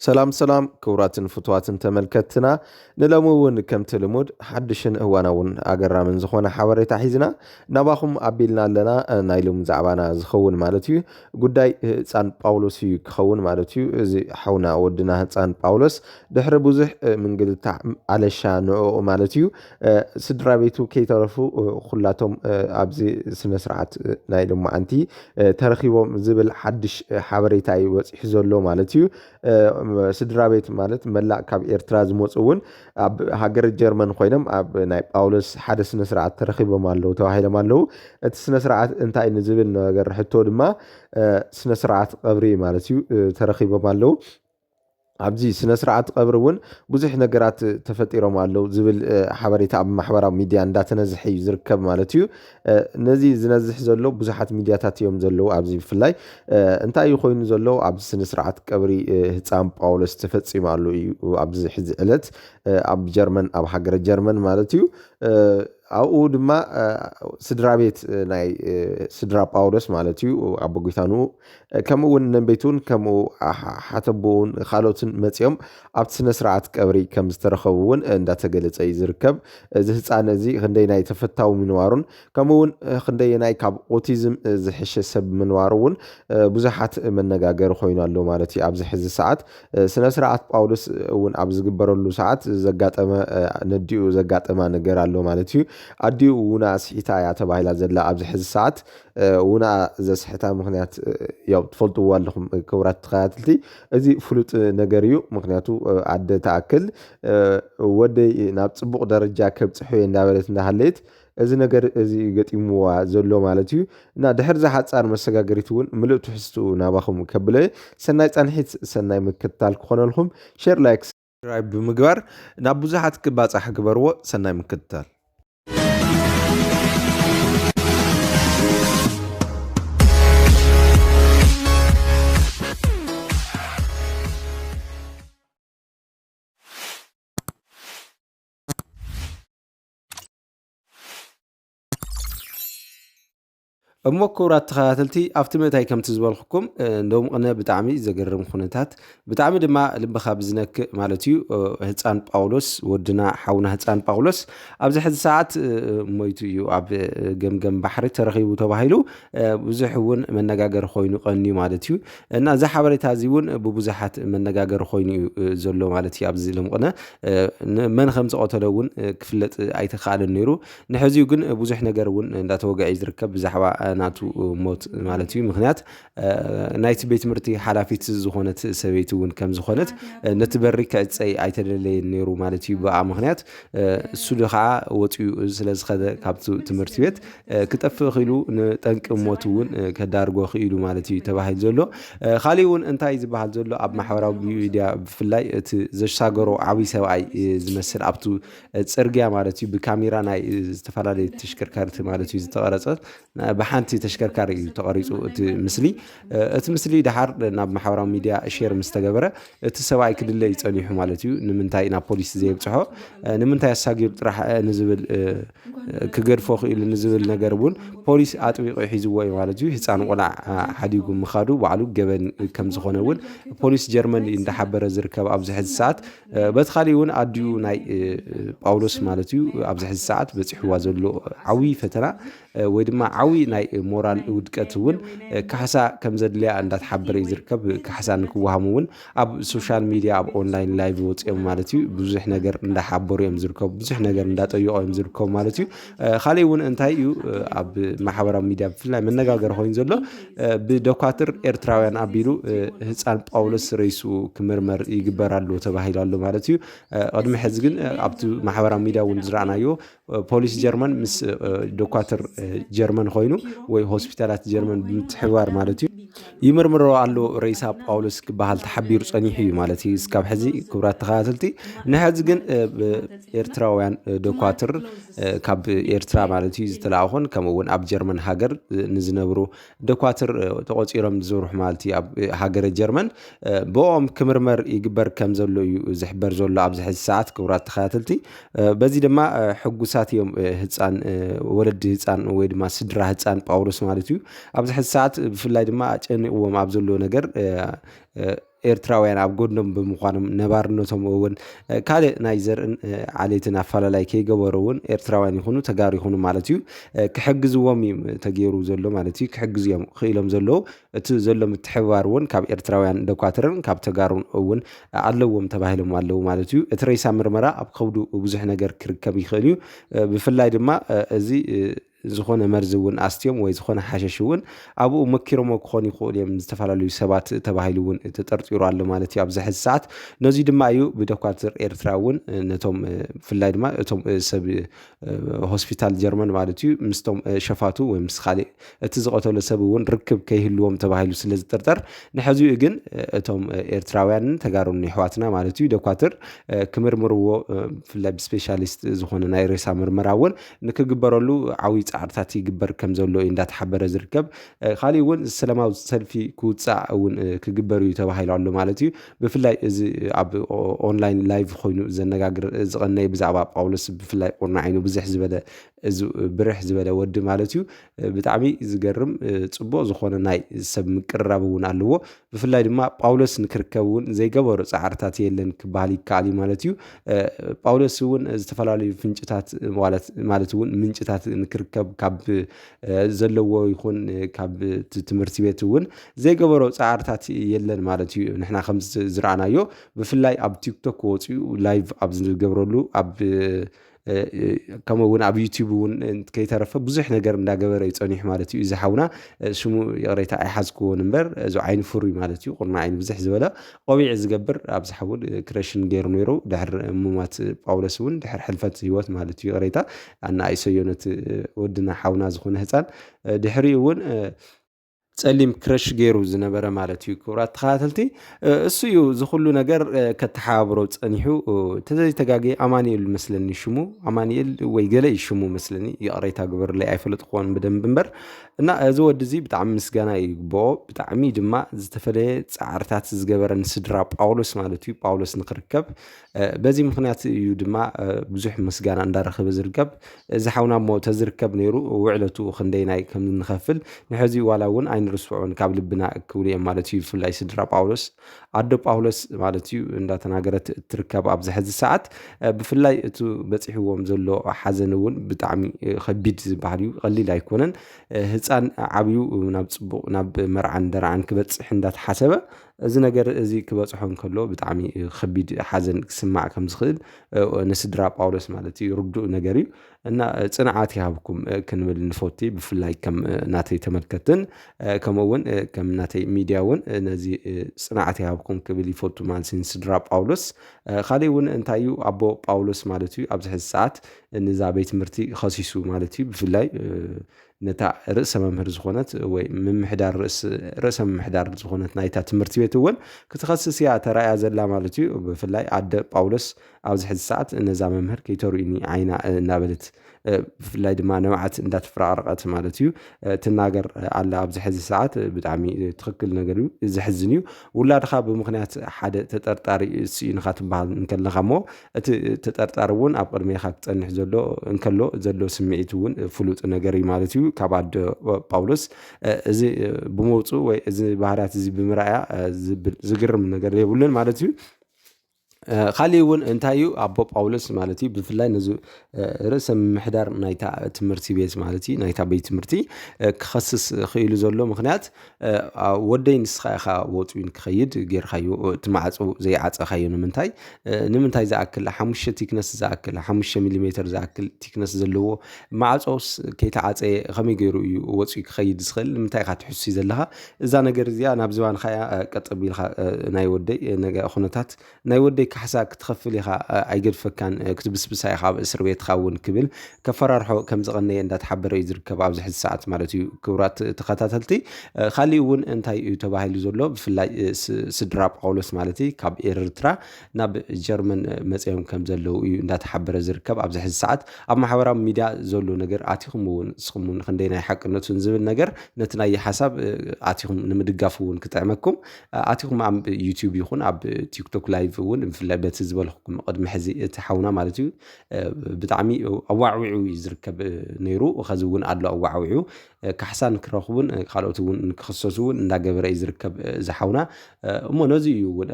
ሰላም ሰላም ክቡራትን ፍትዋትን ተመልከትና ንለምውን ከምቲ ልሙድ ሓድሽን እዋናውን ኣገራምን ዝኾነ ሓበሬታ ሒዝና ናባኹም ኣቢልና ኣለና። ናይ ሎም ዛዕባና ዝኸውን ማለት እዩ ጉዳይ ህፃን ጳውሎስ እዩ ክኸውን ማለት እዩ። እዚ ሓውና ወድና ህፃን ጳውሎስ ድሕሪ ብዙሕ ምንግልታዕ ኣለሻ ንዕኡ ማለት እዩ ስድራ ቤቱ ከይተረፉ ኩላቶም ኣብዚ ስነ ስርዓት ናይ ሎማዓንቲ ተረኺቦም ዝብል ሓድሽ ሓበሬታ እዩ ወፂሑ ዘሎ ማለት እዩ። ስድራ ቤት ማለት መላእ ካብ ኤርትራ ዝመፁ እውን ኣብ ሃገር ጀርመን ኮይኖም ኣብ ናይ ጳውሎስ ሓደ ስነ ስርዓት ተረኺቦም ኣለዉ ተባሂሎም ኣለዉ። እቲ ስነ ስርዓት እንታይ ንዝብል ነገር ሕቶ ድማ ስነ ስርዓት ቀብሪ ማለት እዩ ተረኺቦም ኣለዉ። ኣብዚ ስነ ስርዓት ቀብሪ እውን ብዙሕ ነገራት ተፈጢሮም ኣለዉ ዝብል ሓበሬታ ኣብ ማሕበራዊ ሚድያ እንዳተነዝሐ እዩ ዝርከብ ማለት እዩ። ነዚ ዝነዝሕ ዘሎ ብዙሓት ሚድያታት እዮም ዘለዉ። ኣብዚ ብፍላይ እንታይ እዩ ኮይኑ ዘሎ ኣብዚ ስነ ስርዓት ቀብሪ ህፃን ጳውሎስ ተፈፂሙ ኣሎ እዩ ኣብዚ ሕዚ ዕለት ኣብ ጀርመን ኣብ ሃገረ ጀርመን ማለት እዩ። ኣብኡ ድማ ስድራ ቤት ናይ ስድራ ጳውሎስ ማለት እዩ ኣቦ ጌታኑ ከምኡ እውን ነቤቱን ከምኡ ሓተቡውን ካልኦትን መፂኦም ኣብቲ ስነ ስርዓት ቀብሪ ከም ዝተረኸቡ እውን እንዳተገለፀ እዩ ዝርከብ። እዚ ህፃን እዚ ክንደይናይ ተፈታዊ ምንባሩን ከምኡ እውን ክንደይናይ ካብ ኦቲዝም ዝሕሸ ሰብ ምንባሩ እውን ብዙሓት መነጋገሪ ኮይኑ ኣሎ ማለት እዩ። ኣብዚ ሕዚ ሰዓት ስነ ስርዓት ጳውሎስ እውን ኣብ ዝግበረሉ ሰዓት ዘጋጠመ ነዲኡ ዘጋጠማ ነገር ኣሎ ማለት እዩ። ኣዲኡ ውና ስሒታ እያ ተባሂላ ዘላ ኣብዚ ሕዚ ሰዓት ውና ዘስሕታ ምክንያት ያው ትፈልጥዎ ኣለኹም ክቡራት ተኸታተልቲ እዚ ፍሉጥ ነገር እዩ። ምክንያቱ ኣደ ተኣክል ወደይ ናብ ፅቡቕ ደረጃ ከብፅሖ እንዳበለት እንዳሃለየት እዚ ነገር እዚ ገጢምዋ ዘሎ ማለት እዩ። እና ድሕር ዝሓፃር መሰጋገሪት እውን ምልእ ትሕዝቱ ናባኹም ከብለ ሰናይ ፀንሒት ሰናይ ምክትታል ክኾነልኩም ሼር ላይክ ሰብስክራይብ ብምግባር ናብ ብዙሓት ክባፃሕ ግበርዎ። ሰናይ ምክትታል። እሞ ክቡራት ተኸታተልቲ ኣብቲ ምእታይ ከምቲ ዝበልኩኩም እንደውም ቅነ ብጣዕሚ ዘገርም ኩነታት ብጣዕሚ ድማ ልብኻ ብዝነክእ ማለት እዩ። ህፃን ጳውሎስ ወድና ሓውና ህፃን ጳውሎስ ኣብዚ ሕዚ ሰዓት ሞይቱ እዩ ኣብ ገምገም ባሕሪ ተረኺቡ ተባሂሉ ብዙሕ እውን መነጋገሪ ኮይኑ ቀንዩ ማለት እዩ። እና እዚ ሓበሬታ እዚ እውን ብብዙሓት መነጋገሪ ኮይኑ እዩ ዘሎ ማለት እዩ። ኣብዚ ልምቅነ መን ከም ዝቆተለ እውን ክፍለጥ ኣይተኻኣለን ነይሩ። ንሕዚኡ ግን ብዙሕ ነገር እውን እንዳተወግዐ ዝርከብ ብዛዕባ ናቱ ሞት ማለት እዩ። ምክንያት ናይቲ ቤት ትምህርቲ ሓላፊት ዝኾነት ሰበይቲ እውን ከም ዝኾነት ነቲ በሪ ክዕፀይ ኣይተደለየን ነይሩ ማለት እዩ። ብኣ ምክንያት እሱ ከዓ ወፂኡ ስለ ዝኸደ ካብቲ ትምህርቲ ቤት ክጠፍእ ኺሉ ንጠንቂ ሞት እውን ከዳርጎ ኽኢሉ ማለት እዩ ተባሂሉ ዘሎ። ካሊእ እውን እንታይ ዝበሃል ዘሎ ኣብ ማሕበራዊ ሚድያ ብፍላይ እቲ ዘሻገሮ ዓብይ ሰብኣይ ዝመስል ኣብቱ ፅርግያ ማለት እዩ ብካሜራ ናይ ዝተፈላለዩ ተሽከርካሪት ማለት እዩ ዝተቀረፀ ብሓንቲ ተሽከርካሪ እዩ ተቀሪፁ እቲ ምስሊ ድሓር ናብ ማሕበራዊ ሚድያ ሼር ምስ ተገበረ እቲ ሰብኣይ ክድለ ይፀኒሑ ማለት እዩ። ንምንታይ ናብ ፖሊስ ዘየብፅሖ ንምንታይ ኣሳጊሩ ጥራሕ ንዝብል ክገድፎ ኽኢሉ ንዝብል ነገር እውን ፖሊስ ኣጥቢቑ ሒዝዎ እዩ ማለት እዩ። ህፃን ቆልዓ ሓዲጉ ምኻዱ ባዕሉ ገበን ከም ዝኾነ እውን ፖሊስ ጀርመን እንዳሓበረ ዝርከብ ኣብዚ ሕዚ ሰዓት በቲ ካሊእ እውን ኣዲኡ ናይ ጳውሎስ ማለት እዩ ኣብዚ ሕዚ ሰዓት በፂሕዋ ዘሎ ዓብይ ፈተና ወይ ድማ ዓብይ ናይ ሞራል ውድቀት እውን ካሕሳ ከም ዘድልያ እንዳተሓበረ እዩ ዝርከብ። ካሕሳ ንክወሃሙ እውን ኣብ ሶሻል ሚድያ ኣብ ኦንላይን ላይቭ ወፂኦም ማለት እዩ ብዙሕ ነገር እንዳሓበሩ እዮም ዝርከቡ ብዙሕ ነገር እንዳጠየቁ እዮም ዝርከቡ ማለት እዩ። ካሊእ እውን እንታይ እዩ ኣብ ማሕበራዊ ሚድያ ብፍላይ መነጋገሪ ኮይኑ ዘሎ ብደኳትር ኤርትራውያን ኣቢሉ ህፃን ጳውሎስ ሬሱ ክምርመር ይግበር ኣሎ ተባሂሉ ኣሎ ማለት እዩ። ቅድሚ ሕዚ ግን ኣብቲ ማሕበራዊ ሚድያ እውን ዝረኣናዮ ፖሊስ ጀርመን ምስ ደኳትር ጀርመን ኮይኑ ወይ ሆስፒታላት ጀርመን ብምትሕብባር ማለት እዩ ይምርምሮ ኣሎ ሬሳ ጳውሎስ ክበሃል ተሓቢሩ ፀኒሑ እዩ ማለት እዩ። እስካብ ሕዚ ክቡራት ተኸታተልቲ ንሕዚ ግን ኤርትራውያን ደኳትር ካብ ኤርትራ ማለት እዩ ዝተለኣኹን ከምኡ እውን ኣብ ጀርመን ሃገር ንዝነብሩ ደኳትር ተቆፂሮም ዝሰርሑ ማለት እዩ ኣብ ሃገረ ጀርመን ብኦም ክምርመር ይግበር ከም ዘሎ እዩ ዝሕበር ዘሎ ኣብዚ ሕዚ ሰዓት ክቡራት ተኸታተልቲ። በዚ ድማ ሕጉሳት እዮም ህፃን ወለዲ ህፃን ወይ ድማ ስድራ ህፃን ጳውሎስ ማለት እዩ። ኣብዚ ሕዚ ሰዓት ብፍላይ ድማ ጨኒቕዎም ኣብ ዘሎ ነገር ኤርትራውያን ኣብ ጎድኖም ብምዃኖም ነባርነቶም እውን ካልእ ናይ ዘርእን ዓሌትን ኣፈላላይ ከይገበሩ እውን ኤርትራውያን ይኹኑ ተጋሩ ይኹኑ ማለት እዩ ክሕግዝዎም እዩ ተገይሩ ዘሎ ማለት እዩ ክሕግዝዮም ክኢሎም ዘለዉ እቲ ዘሎ ምትሕብባር እውን ካብ ኤርትራውያን ደኳትርን ካብ ተጋሩን እውን ኣለዎም ተባሂሎም ኣለዉ ማለት እዩ እቲ ሬሳ ምርመራ ኣብ ከውዱ ብዙሕ ነገር ክርከብ ይኽእል እዩ ብፍላይ ድማ እዚ ዝኾነ መርዚ እውን ኣስትዮም ወይ ዝኾነ ሓሸሽ እውን ኣብኡ መኪሮሞ ክኾኑ ይኽእሉ እዮም ዝተፈላለዩ ሰባት ተባሂሉ እውን ተጠርጢሩ ኣሎ ማለት እዩ ኣብዚ ሕዚ ሰዓት ነዚ ድማ እዩ ብደኳትር ኤርትራ እውን ነቶም ብፍላይ ድማ እቶም ሰብ ሆስፒታል ጀርመን ማለት እዩ ምስቶም ሸፋቱ ወይ ምስ ካሊእ እቲ ዝቐተሎ ሰብ እውን ርክብ ከይህልዎም ተባሂሉ ስለ ዝጥርጠር ንሕዚኡ ግን እቶም ኤርትራውያንን ተጋሩን ኣሕዋትና ማለት እዩ ደኳትር ክምርምርዎ ብፍላይ ብስፔሻሊስት ዝኾነ ናይ ሬሳ ምርመራ እውን ንክግበረሉ ዓብይ ፃዕርታት ይግበር ከም ዘሎ እዩ እንዳተሓበረ ዝርከብ ካሊእ እውን ሰላማዊ ሰልፊ ክውፃእ እውን ክግበር እዩ ተባሂሉ ኣሎ ማለት እዩ ብፍላይ እዚ ኣብ ኦንላይን ላይቭ ኮይኑ ዘነጋግር ዝቐነየ ብዛዕባ ጳውሎስ ብፍላይ ቁርና ዓይኑ ብዙሕ ዝበለ እዚ ብርሕ ዝበለ ወዲ ማለት እዩ ብጣዕሚ ዝገርም ፅቡቅ ዝኾነ ናይ ሰብ ምቅርራብ እውን ኣለዎ ብፍላይ ድማ ጳውሎስ ንክርከብ እውን ዘይገበሮ ፃዕርታት የለን ክበሃል ይከኣል እዩ ማለት እዩ ጳውሎስ እውን ዝተፈላለዩ ፍንጭታት ማለት እውን ምንጭታት ንክርከብ ካብ ዘለዎ ይኹን ካብ ትምህርቲ ቤት እውን ዘይገበሮ ፃዕርታት የለን ማለት እዩ ንሕና ከም ዝረኣናዮ ብፍላይ ኣብ ቲክቶክ ወፂኡ ላይቭ ኣብ ዝገብረሉ ኣብ ከምኡ እውን ኣብ ዩቲዩብ እውን ከይተረፈ ብዙሕ ነገር እንዳገበረ ይፀኒሑ ማለት እዩ እዚ ሓውና ሽሙ የቕሬታ ኣይሓዝክዎን እምበር እዚ ዓይኑ ፍሩይ ማለት እዩ ቁርና ዓይኑ ብዙሕ ዝበለ ቆቢዕ ዝገብር ኣብዚ ሓውን ክረሽን ገይሩ ነይሩ ድሕር ሙማት ጳውሎስ እውን ድሕር ሕልፈት ህይወት ማለት እዩ የቕሬታ ኣነ ኣይሰዮነት ወድና ሓውና ዝኾነ ህፃን ድሕሪኡ እውን ፀሊም ክረሽ ገይሩ ዝነበረ ማለት እዩ ክቡራት ተኸታተልቲ እሱ እዩ ዝኩሉ ነገር ከተሓባብሮ ፀኒሑ ተዘይተጋገየ ኣማኒኤል መስለኒ ሽሙ ኣማኒኤል ወይ ገለ እዩ ሽሙ መስለኒ የቕሬታ ግበርለይ ኣይፈለጥክዎን ብደንብ እምበር እና እዚ ወዲ እዚ ብጣዕሚ ምስጋና ይግብኦ ብጣዕሚ ድማ ዝተፈለየ ፃዕርታት ዝገበረ ንስድራ ጳውሎስ ማለት እዩ ጳውሎስ ንክርከብ በዚ ምክንያት እዩ ድማ ብዙሕ ምስጋና እንዳረኸበ ዝርከብ እዚ ሓውና እሞ ተዝርከብ ነይሩ ውዕለቱ ክንደይ ናይ ከም ንኸፍል ንሕዚ ዋላ እውን ኣይንርስዖን ካብ ልብና ክብሉ እዮም ማለት እዩ ብፍላይ ስድራ ጳውሎስ ኣዶ ጳውሎስ ማለት እዩ እንዳተናገረት ትርከብ ኣብዚ ሕዚ ሰዓት ብፍላይ እቲ በፂሕዎም ዘሎ ሓዘን እውን ብጣዕሚ ከቢድ ዝበሃል እዩ ቀሊል ኣይኮነን ህፃን ዓብዩ ናብ ፅቡቕ ናብ መርዓን ደርዓን ክበፅሕ እንዳተሓሰበ እዚ ነገር እዚ ክበፅሖም ከሎ ብጣዕሚ ከቢድ ሓዘን ክስማዕ ከም ዝኽእል ንስድራ ጳውሎስ ማለት እዩ ርዱእ ነገር እዩ እና ፅንዓት ይሃብኩም ክንብል ንፈቲ ብፍላይ ከም ናተይ ተመልከትን ከምኡ እውን ከም ናተይ ሚድያ እውን ነዚ ፅንዓት ይሃብኩም ክብል ይፈቱ ማለት ስድራ ጳውሎስ ካሊእ እውን እንታይ እዩ ኣቦ ጳውሎስ ማለት እዩ ኣብዚ ሕዚ ሰዓት ንዛ ቤት ትምህርቲ ከሲሱ ማለት እዩ ብፍላይ ነታ ርእሰ መምህር ዝኾነት ወይ ምምሕዳር ርእሰ ምምሕዳር ዝኾነት ናይታ ትምህርቲ ቤት እውን ክትኸስስ እያ ተራእያ ዘላ ማለት እዩ ብፍላይ ኣደ ጳውሎስ ኣብዚ ሕዚ ሰዓት ነዛ መምህር ከይተርእዩኒ ዓይና እናበለት ብፍላይ ድማ ነባዓት እንዳተፈራረቐት ማለት እዩ ትናገር ኣላ ኣብዚ ሕዚ ሰዓት ብጣዕሚ ትኽክል ነገር እዩ ዝሕዝን እዩ ውላድኻ ብምክንያት ሓደ ተጠርጣሪ ስኢንካ ትበሃል እንከለኻ እሞ እቲ ተጠርጣሪ እውን ኣብ ቅድሜኻ ክፀንሕ ዘሎ እንከሎ ዘሎ ስምዒት እውን ፍሉጥ ነገር እዩ ማለት እዩ ካብ ኣዶ ጳውሎስ እዚ ብመውፁ ወይ እዚ ባህርያት እዚ ብምርኣያ ዝግርም ነገር የብሉን ማለት እዩ ካሊእ እውን እንታይ እዩ ኣቦ ጳውሎስ ማለት እዩ ብፍላይ ነዚ ርእሰ ምምሕዳር ናይታ ትምህርቲ ቤት ማለት እዩ ናይታ ቤት ትምህርቲ ክኸስስ ክኢሉ ዘሎ ምክንያት ወደይ ንስኻ ኢኻ ወፂኡ ክኸይድ ጌርካዮ እቲ ማዕፆ ዘይዓፀኻዮ ንምንታይ ዝኣክል 5 ቲክነስ ዝኣክል 5 ሚሊሜትር ዝኣክል ቲክነስ ዘለዎ ማዕፆስ ከይተዓፀየ ከመይ ገይሩ እዩ ወፂኡ ክኸይድ ዝኽእል ንምንታይ ኢኻ ትሕሱ ዘለኻ እዛ ነገር እዚኣ ናብ ዝባንካ ቀጥቢልካ ናይ ወደይ ኩነታት ናይ ወደይ ካሕሳ ክትኸፍል ኢኻ ኣይገድፈካን ክትብስብሳ ኢኻ ኣብ እስር ቤትካ እውን ክብል ከፈራርሖ ከም ዝቐነየ እንዳተሓበረ እዩ ዝርከብ ኣብዚ ሕዚ ሰዓት ማለት እዩ ክቡራት ተኸታተልቲ ካሊእ እውን እንታይ እዩ ተባሂሉ ዘሎ ብፍላይ ስድራ ጳውሎስ ማለት እዩ ካብ ኤርትራ ናብ ጀርመን መፅዮም ከም ዘለው እዩ እንዳተሓበረ ዝርከብ ኣብዚ ሕዚ ሰዓት ኣብ ማሕበራዊ ሚድያ ዘሎ ነገር ኣቲኹም እውን ንስኹም እውን ክንደይ ናይ ሓቅነቱን ዝብል ነገር ነቲ ናይ ሓሳብ ኣቲኹም ንምድጋፍ እውን ክጥዕመኩም ኣቲኹም ኣብ ዩቲዩብ ይኹን ኣብ ቲክቶክ ላይቭ እውን ብፍላይ ብፍላይ በቲ ዝበልኩኩም ቅድሚ ሕዚ እቲ ሓውና ማለት እዩ ብጣዕሚ ኣዋዕዊዑ ዝርከብ ነይሩ ከዚ እውን ኣሎ ኣዋዕዊዑ ካሕሳን ክረኽቡን ካልኦት እውን ንክኽሰሱ እውን እንዳገበረ እዩ ዝርከብ ዝሓውና እሞ ነዚ እዩ እውን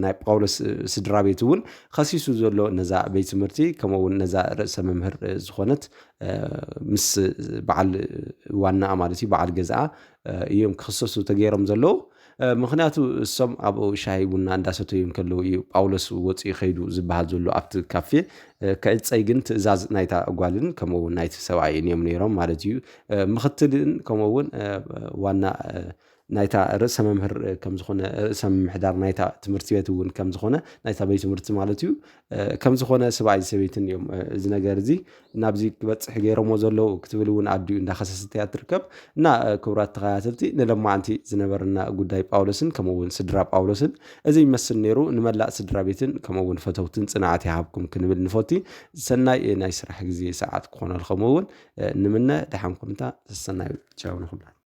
ናይ ጳውሎስ ስድራ ቤት እውን ከሲሱ ዘሎ ነዛ ቤት ትምህርቲ ከምኡ እውን ነዛ ርእሰ መምህር ዝኾነት ምስ በዓል ዋና ማለት እዩ በዓል ገዝኣ እዮም ክኽሰሱ ተገይሮም ዘለዉ ምክንያቱ እሶም ኣብኡ ሻሂ ቡና እንዳሰተዩ ከለዉ እዩ ጳውሎስ ወፂኡ ከይዱ ዝበሃል ዘሎ ኣብቲ ካፌ ከዕፀይ ግን ትእዛዝ ናይታ ጓልን ከምኡ እውን ናይቲ ሰብኣይን እዮም ነይሮም ማለት እዩ ምክትልን ከምኡ እውን ዋና ናይታ ርእሰ መምህር ከም ዝኾነ ርእሰ ምምሕዳር ናይታ ትምህርቲ ቤት እውን ከም ዝኾነ ናይታ ቤት ትምህርቲ ማለት እዩ ከም ዝኾነ ሰብኣይ ሰበይትን እዮም እዚ ነገር እዚ ናብዚ ክበፅሕ ገይሮሞ ዘለዉ ክትብል እውን ኣድዩ እንዳኸሰሰት እያ ትርከብ እና ክቡራት ተኸታተልቲ ንሎማዓንቲ ዝነበረና ጉዳይ ጳውሎስን ከምኡ እውን ስድራ ጳውሎስን እዚ ይመስል ነይሩ ንመላእ ስድራ ቤትን ከምኡ እውን ፈተውትን ፅንዓት ይሃብኩም ክንብል ንፈቲ ሰናይ ናይ ስራሕ ግዜ ሰዓት ክኾነልኩም እውን ንምነ ድሓን ኩንታ ሰናይ ቻው ንኹምና